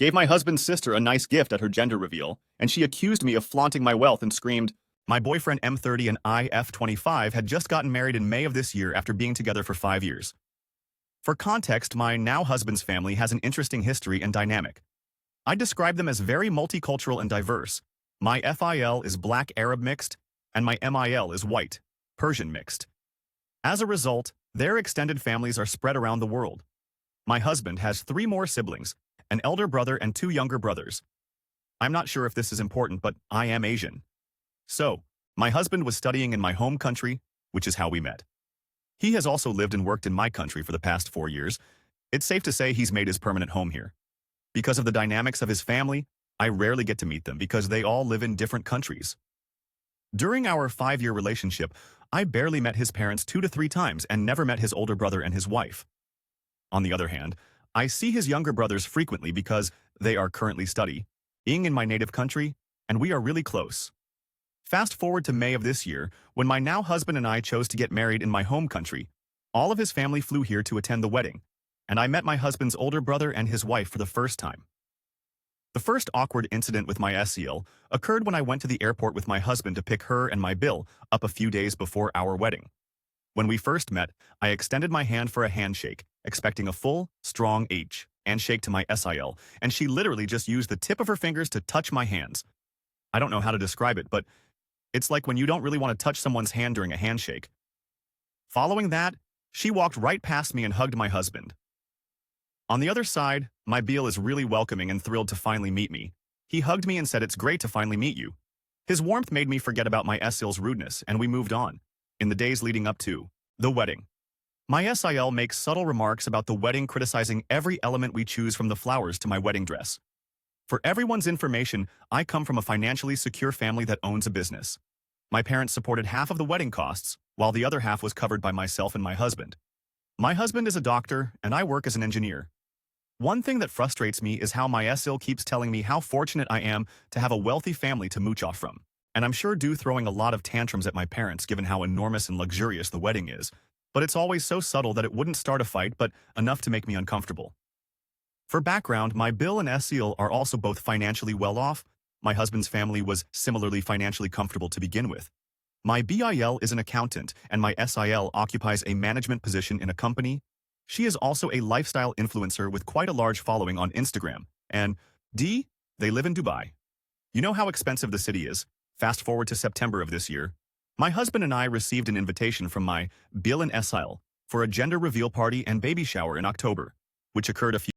Gave my husband's sister a nice gift at her gender reveal, and she accused me of flaunting my wealth and screamed, "My boyfriend M30 and I F25 had just gotten married in May of this year after being together for 5 years." For context, my now husband's family has an interesting history and dynamic. I describe them as very multicultural and diverse. My FIL is Black Arab mixed, and my MIL is White Persian mixed. As a result, their extended families are spread around the world. My husband has 3 more siblings, an elder brother and 2 younger brothers. I'm not sure if this is important, but I am Asian. So, my husband was studying in my home country, which is how we met. He has also lived and worked in my country for the past 4 years. It's safe to say he's made his permanent home here. Because of the dynamics of his family, I rarely get to meet them because they all live in different countries. During our 5-year relationship, I barely met his parents 2 to 3 times and never met his older brother and his wife. On the other hand, I see his younger brothers frequently because they are currently studying in my native country, and we are really close. Fast forward to May of this year, when my now husband and I chose to get married in my home country. All of his family flew here to attend the wedding, and I met my husband's older brother and his wife for the first time. The first awkward incident with my SEL occurred when I went to the airport with my husband to pick her and my bill up a few days before our wedding. When we first met, I extended my hand for a handshake, expecting a full, strong handshake to my SIL, and she literally just used the tip of her fingers to touch my hands. I don't know how to describe it, but it's like when you don't really want to touch someone's hand during a handshake. Following that, she walked right past me and hugged my husband. On the other side, my Beal is really welcoming and thrilled to finally meet me. He hugged me and said, "It's great to finally meet you." His warmth made me forget about my SIL's rudeness, and we moved on. In the days leading up to the wedding, my SIL makes subtle remarks about the wedding, criticizing every element we choose from the flowers to my wedding dress. For everyone's information, I come from a financially secure family that owns a business. My parents supported half of the wedding costs, while the other half was covered by myself and my husband. My husband is a doctor, and I work as an engineer. One thing that frustrates me is how my SIL keeps telling me how fortunate I am to have a wealthy family to mooch off from. And I'm sure due throwing a lot of tantrums at my parents given how enormous and luxurious the wedding is. But it's always so subtle that it wouldn't start a fight, but enough to make me uncomfortable. For background, my Bill and SEL are also both financially well off. My husband's family was similarly financially comfortable to begin with. My BIL is an accountant, and my SIL occupies a management position in a company. She is also a lifestyle influencer with quite a large following on Instagram. And they live in Dubai. You know how expensive the city is. Fast forward to September of this year. My husband and I received an invitation from my Bill and SIL for a gender reveal party and baby shower in October, which occurred a few